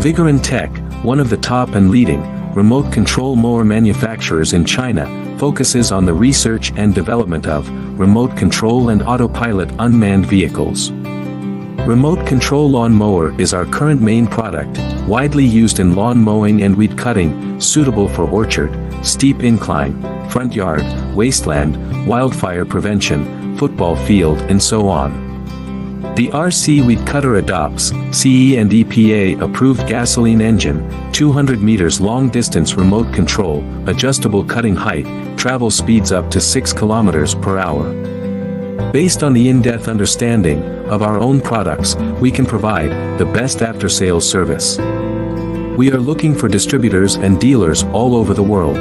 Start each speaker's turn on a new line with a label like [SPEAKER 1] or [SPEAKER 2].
[SPEAKER 1] Vigor and Tech, one of the top and leading remote control mower manufacturers in China, focuses on the research and development of remote control and autopilot unmanned vehicles. Remote control lawn mower is our current main product, widely used in lawn mowing and weed cutting, suitable for orchard, steep incline, front yard, wasteland, wildfire prevention, football field and so on. The RC weed cutter adopts CE and EPA approved gasoline engine, 200 meters long distance remote control, adjustable cutting height, travel speeds up to 6 kilometers per hour. Based on the in-depth understanding of our own products, we can provide the best after-sales service. We are looking for distributors and dealers all over the world.